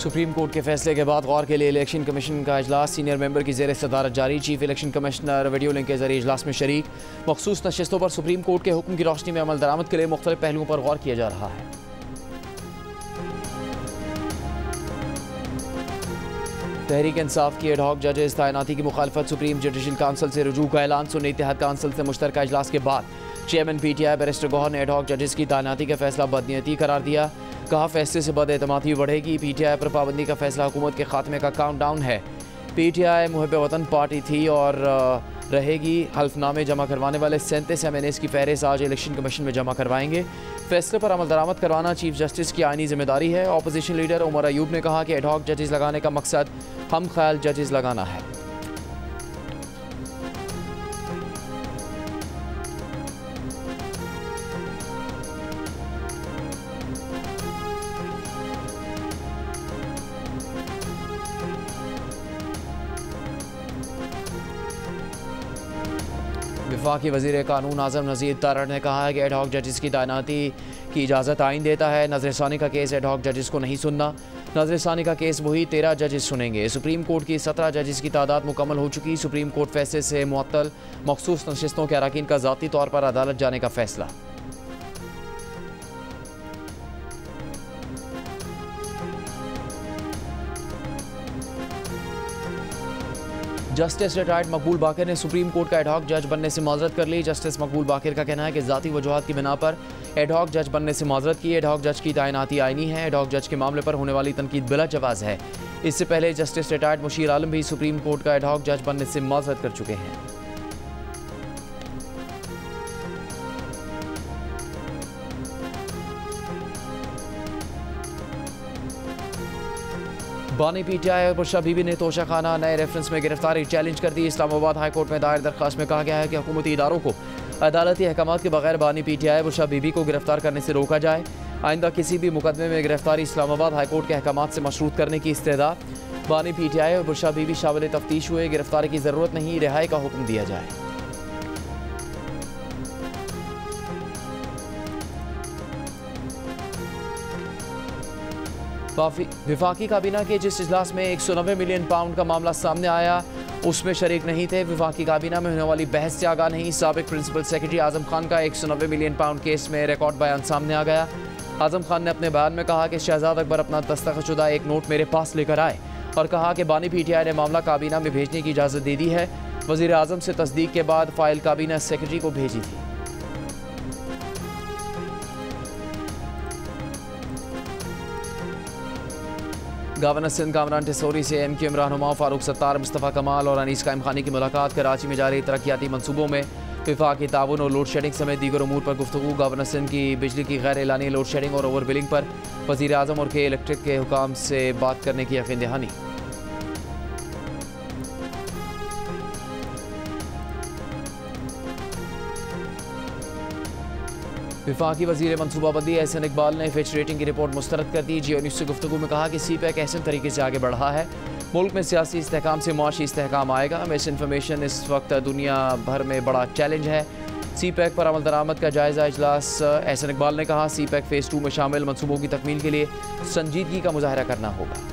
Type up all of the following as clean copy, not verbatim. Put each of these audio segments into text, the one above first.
Supreme court के फैसले के बाद गौर के लिए इलेक्शन कमीशन का इजलास, सीनियर मेंबर की ज़ेर सदारत जारी। Chief election commissioner video link के जरिए इजलास में शरीक। मखसूस नशिस्तों पर सुप्रीम कोर्ट के हुक्म की रोशनी में अमल दरामद के लिए मुख्तलिफ पहलुओं पर गौर किया जा रहा है। तहरीक इंसाफ की एडहॉक जजेस तैनाती की मुखालफत, सुप्रीम जुडिशल काउंसिल से रुजू का ऐलान। सुन्नी इत्तेहाद काउंसिल से मुश्तरका इजलास के बाद चेयरमैन PTI बैरिस्टर गौहर ने एडहॉक जजेस की तैनाती का फैसला बदनीयती करार दिया। कहा फैसले से बदएतमादी बढ़ेगी। PTI पर पाबंदी का फैसला हुकूमत के खात्मे का काउंटडाउन है। PTI मुहब्ब वतन पार्टी थी और रहेगी। हल्फनामे जमा करवाने वाले 37 MNAs की फहरिस्त आज इलेक्शन कमीशन में जमा करवाएंगे। फैसले पर अमल दरामद करवाना चीफ जस्टिस की आईनी जिम्मेदारी है। अपोजिशन लीडर उमर अयूब ने कहा कि एडहॉक जजेस लगाने का मकसद हम ख्याल जजेस लगाना है। वफाकी वज़ीर कानून आज़म नज़ीर तारड़ ने कहा है कि एडहॉक जजेस की तैनाती की इजाज़त आइन देता है। नज़रसानी का केस एडहॉक जजेस को नहीं सुनना। नज़रसानी का केस वही 13 जजेस सुनेंगे। सुप्रीम कोर्ट की 17 जजेस की तादाद मुकम्मल हो चुकी। सुप्रीम कोर्ट फैसले से मुअत्तल मखसूस नशिस्तों के अरकान का ज़ाती तौर पर अदालत जाने का फैसला। जस्टिस रिटायर्ड मकबूल बाकिर ने सुप्रीम कोर्ट का एडहॉक जज बनने से माजरत कर ली। जस्टिस मकबूल बाकिर का कहना है कि ज़ाती वजूहात की बिना पर एडहॉक जज बनने से माजरत की। एडहॉक जज की तैनाती आईनी है। एडहॉक जज के मामले पर होने वाली तनकीद बिला जवाज़ है। इससे पहले जस्टिस रिटायर्ड मुशीर आलम भी सुप्रीम कोर्ट का एडहॉक जज बनने से माजरत कर चुके हैं। बानी PTI और बुरशा बीबी ने तोशा खाना नए रेफरेंस में गिरफ्तारी चैलेंज कर दी। इस्लामाबाद हाई कोर्ट में दायर दरख्वास्त में कहा गया है कि हुकूमती इदारों को अदालती अहकामात के बगैर बानी PTI बुरशा बीबी को गिरफ्तार करने से रोका जाए। आइंदा किसी भी मुकदमे में गिरफ्तारी इस्लामाबाद हाई कोर्ट के अहकामात से मशरूत करने की इस्तेदा। बानी PTI और बुरशा बीबी शामिल तफ्तीश हुए। गिरफ्तारी की ज़रूरत नहीं, रिहाई का हुक्म दिया जाए। विफाकी काबीना के जिस इजलास में 190 मिलियन पाउंड का मामला सामने आया उसमें शरीक नहीं थे। विफाकी काबीना में होने वाली बहस से आगाह नहीं। साबिक प्रिंसिपल सेक्रेटरी आजम खान का 190 मिलियन पाउंड केस में रिकॉर्ड बयान सामने आ गया। आजम खान ने अपने बयान में कहा कि शहजाद अकबर अपना दस्तखतशुदा एक नोट मेरे पास लेकर आए और कहा कि बानी PTI ने मामला काबीना में भेजने की इजाज़त दे दी है। वज़ीर आज़म से तस्दीक के बाद फाइल काबीना सेक्रेटरी को भेजी थी। गवर्नर सिंध कामरान टिसोरी से MQM रहनुमा फारूक सत्तार, मुस्तफ़ा कमाल और अनीस कायम खानी की मुलाकात। कराची में जारी तरक्याती मनसूबों में विफाकी ताउन और लोड शेडिंग समेत दीगर उमूर पर गुफ्तगू। गवर्नर सिंध की बिजली की गैर एलानी लोड शेडिंग और ओवर बिलिंग पर वज़ीर आज़म और के इलेक्ट्रिक के हुकाम से बात करने की यकीन दहानी। विफाकी वज़ीर मनसूबाबंदी एहसन इकबाल ने फिच रेटिंग की रिपोर्ट मुस्तरद कर दी। जियो न्यूज़ से गुफ्तगू में कहा कि CPEC एहसन तरीके से आगे बढ़ रहा है। मुल्क में सियासी इस्तेहकाम से मुआशी इस्तेहकाम आएगा। मिस इन्फॉर्मेशन इस वक्त दुनिया भर में बड़ा चैलेंज है। CPEC पर अमल दरामद का जायज़ा इजलास। एहसन इकबाल ने कहा CPEC फ़ेज़ 2 में शामिल मनसूबों की तकमील के लिए संजीदगी का मुजाहरा करना होगा।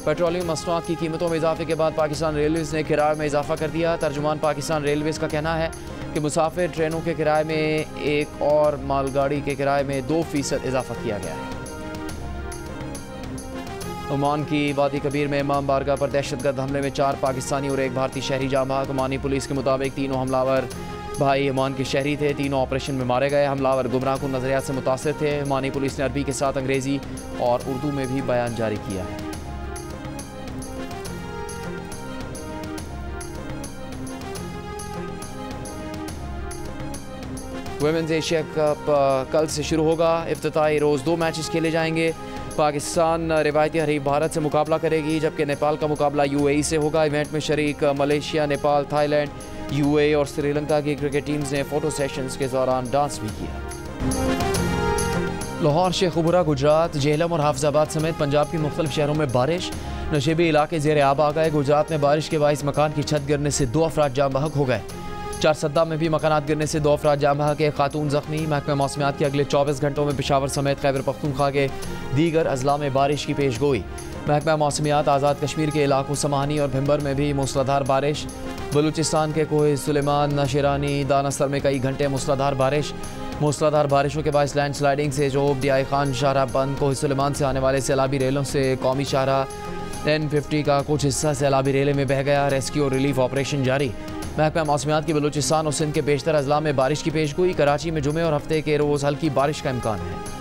पेट्रोलियम मसनूआत की कीमतों में इजाफे के बाद पाकिस्तान रेलवेज़ ने किराए में इजाफा कर दिया। तर्जुमान पाकिस्तान रेलवेज़ का कहना है कि मुसाफिर ट्रेनों के किराए में एक और मालगाड़ी के किराए में 2% इजाफा किया गया है। ओमान की वादी कबीर में इमाम बारगाह पर दहशतगर्द हमले में 4 पाकिस्तानी और 1 भारतीय शहरी जाँ बहक। ओमानी पुलिस के मुताबिक तीनों हमलावर भाई ओमान के शहरी थे। तीनों ऑपरेशन में मारे गए। हमलावर गुमराहकुन नजरियात से मुतासर थे। ओमानी पुलिस ने अरबी के साथ अंग्रेज़ी और उर्दू में भी बयान जारी किया है। वुमेन्स एशिया कप कल से शुरू होगा। इफ्तिताई रोज़ 2 मैचेस खेले जाएंगे। पाकिस्तान रिवायती हरीफ भारत से मुकाबला करेगी, जबकि नेपाल का मुकाबला UAE से होगा। इवेंट में शरीक मलेशिया, नेपाल, थाईलैंड, UAE और श्रीलंका की क्रिकेट टीम्स ने फ़ोटो सेशंस के दौरान डांस भी किया। लाहौर, शेखुपुरा, गुजरात, झेलम और हाफिजाबाद समेत पंजाब के मुख्तलिफ शहरों में बारिश। नशेबी इलाके ज़ेर आब आ गए। गुजरात में बारिश के बाइस मकान की छत गिरने से 2 अफराद जाम बहक हो गए। चारसद्दा में भी मकानात गिरने से 2 अफराद जाम बहक, एक खातून जख्मी। महकमा मौसमियात के अगले 24 घंटों में पेशावर समेत खैबर पख्तूनख्वा के दीगर अजला में बारिश की पेश गोई। महकमा मौसमियात आज़ाद कश्मीर के इलाकों समानी और भिम्बर में भी मूसलाधार बारिश। बलूचिस्तान के कोह सुलेमान, नशेरानी, दानासर में कई घंटे मूसलाधार बारिश। मूसलाधार बारिशों के बाद लैंड स्लाइडिंग से जोब डियाई खान शाहराह बंद। कोह सुलेमान से आने वाले सैलाबी रेलों से कौमी शाहराह N50 का कुछ हिस्सा सैलाबी रेले में बह गया। रेस्क्यू और रिलीफ ऑपरेशन जारी। महकमा मौसमियात की बलूचिस्तान और सिंध के बेशतर अजला में बारिश की पेशगोई। कराची में जुमे और हफ्ते के रोज़ हल्की बारिश का इम्कान है।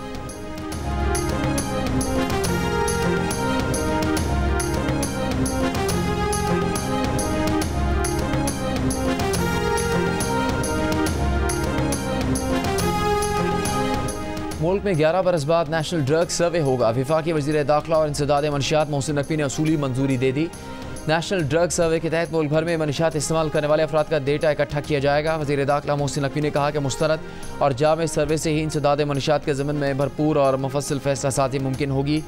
मुल्क में 11 बरस बाद नेशनल ड्रग सर्वे होगा। वफाकी वज़ीर दाखिला और इंसदाद मंशियात मोहसिन नकवी ने असूली मंजूरी दे दी। नेशनल ड्रग सर्वे के तहत मुल्क भर में मंशियात इस्तेमाल करने वाले अफराद का डेटा इकट्ठा किया जाएगा। वज़ीर दाखिला मोहसिन नकवी ने कहा कि मुस्तरद और जामे सर्वे से ही इंसदाद मंशियात के ज़मन में भरपूर और मुफस्सिल फैसला साजी मुमकिन होगी।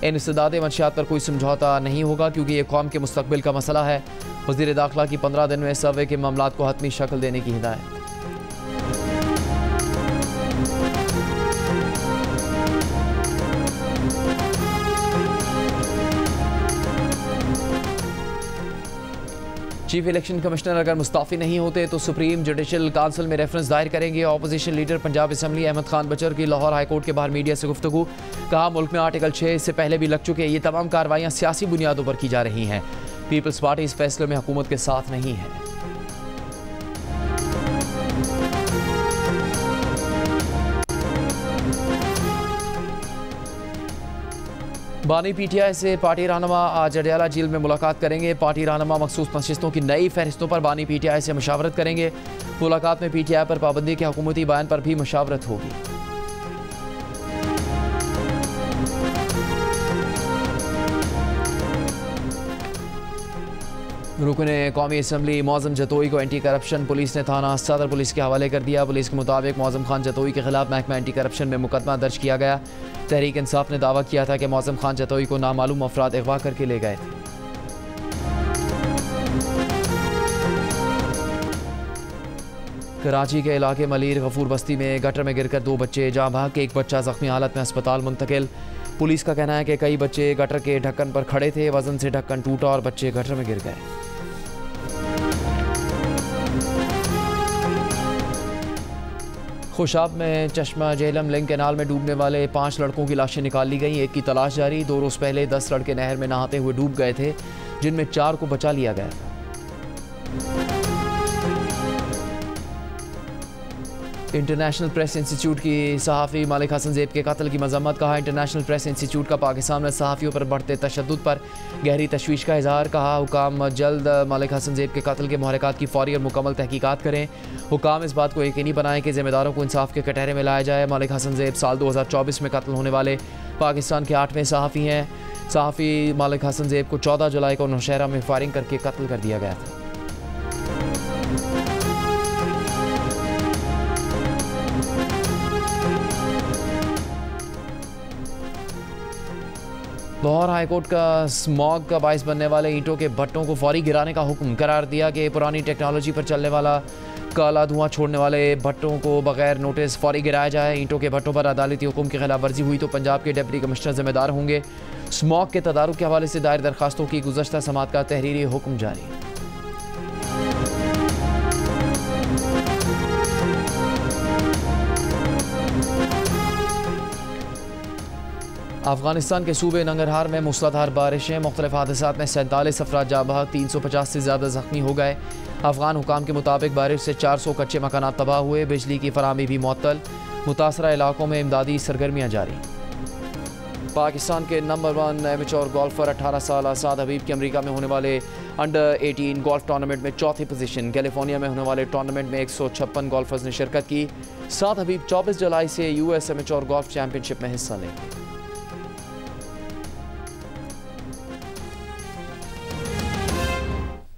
इन इंसदाद मंशियात पर कोई समझौता नहीं होगा क्योंकि ये कौम के मुस्तकबिल का मसला है। वज़ीर दाखिला की 15 दिन में सर्वे के मामलात को हतमी शक्ल देने की हिदायत। चीफ इलेक्शन कमिश्नर अगर मुस्ताफ़ी नहीं होते तो सुप्रीम जुडिशल काउंसिल में रेफरेंस दायर करेंगे। Opposition leader Punjab assembly Ahmad Khan Bachar की लाहौर हाईकोर्ट के बाहर मीडिया से गुफ्तगू। कहा मुल्क में आर्टिकल 6 इससे पहले भी लग चुके, ये तमाम कार्रवाइयाँ सियासी बुनियादों पर की जा रही हैं। पीपल्स पार्टी इस फैसले में हुकूमत के साथ नहीं है। बानी PTI से पार्टी रहनुमा आज अडियाला झील में मुलाकात करेंगे। पार्टी रहनुमा मखसूस नशिस्तों की नई फहरिस्तों पर बानी PTI से मशावरत करेंगे। मुलाकात में PTI पर पाबंदी के हुकूमती बयान पर भी मशावरत होगी। रुकने कौमी असम्बली मौज़म जतोई को एंटी करप्शन पुलिस ने थाना सदर पुलिस के हवाले कर दिया। पुलिस के मुताबिक मौज़म खान जतोई के खिलाफ महकमा एंटी करप्शन में मुकदमा दर्ज किया गया। तहरीक इंसाफ ने दावा किया था कि मौज़म खान जतोई को नामालूम अफराद अगवा करके ले गए थे। कराची के इलाके मलीर गफूर बस्ती में गटर में गिरकर 2 बच्चे जाँ बहक के, एक बच्चा जख्मी हालत में अस्पताल मुंतकिल। पुलिस का कहना है कि कई बच्चे गटर के ढक्कन पर खड़े थे, वजन से ढक्कन टूटा और बच्चे गटर में गिर गए। खुशाब में चश्मा जेहलम लिंक कैनाल में डूबने वाले 5 लड़कों की लाशें निकाल ली गई। एक की तलाश जारी। 2 रोज़ पहले 10 लड़के नहर में नहाते हुए डूब गए थे, जिनमें 4 को बचा लिया गया था। इंटरनेशनल प्रेस इंस्टीट्यूट की सहाफ़ी मालिक हसन ज़ेब के कत्ल की मजम्मत। कहा इंटरनेशनल प्रेस इंस्टीट्यूट का पाकिस्तान में सहाफ़ियों पर बढ़ते तशद्दुद पर गहरी तशवीश का इजहार। कहा हुकाम जल्द मालिक हसन ज़ेब के कत्ल के मुहर्रिकात की फौरी और मुकम्मल तहकीकात करें। हुकाम इस बात को यकीनी बनाएं कि ज़िम्मेदारों को इंसाफ के कटहरे में लाया जाए। मालिक हसन ज़ेब साल 2024 में कत्ल होने वाले पाकिस्तान के 8वें सहाफ़ी हैं। सहाफ़ी मालिक हसन ज़ेब को 14 जुलाई को नौशहरा में फायरिंग करके कत्ल कर दिया गया था। लाहौर हाईकोर्ट का स्मॉग का बाइस बनने वाले ईंटों के भट्टों को फौरी गिराने का हुक्म करार दिया कि पुरानी टेक्नोलॉजी पर चलने वाला काला धुआं छोड़ने वाले भट्टों को बगैर नोटिस फौरी गिराया जाए। ईंटों के भट्टों पर अदालती हुक्म की खिलाफ वर्जी हुई तो पंजाब के डिप्टी कमिश्नर जिम्मेदार होंगे। स्मॉग के तदारुक के हवाले से दायर दरखास्तों की गुज़श्ता समात का तहरीरी हुक्म जारी। अफगानिस्तान के सूबे नंगरहार में मूसलाधार बारिशें। मुख्तलिफ हादसात में 47 अफराद जाँ बहक, 350 से ज़्यादा ज़ख्मी हो गए। अफगान हुकाम के मुताबिक बारिश से 400 कच्चे मकानात तबाह हुए। बिजली की फराहमी भी मुअत्तल। मुतासरा इलाकों में इमदादी सरगर्मियाँ जारी। पाकिस्तान के नंबर 1 एमेच्योर गोल्फर 18 साल साद हबीब की अमेरिका में होने वाले अंडर 18 गोल्फ टूर्नामेंट में चौथी पोजीशन। कैलिफोर्निया में होने वाले टूर्नामेंट में 156 गोल्फर्स ने शिरकत की। साद हबीब 24 जुलाई से US एमेच्योर गोल्फ चैंपियनशिप में हिस्सा लेंगे।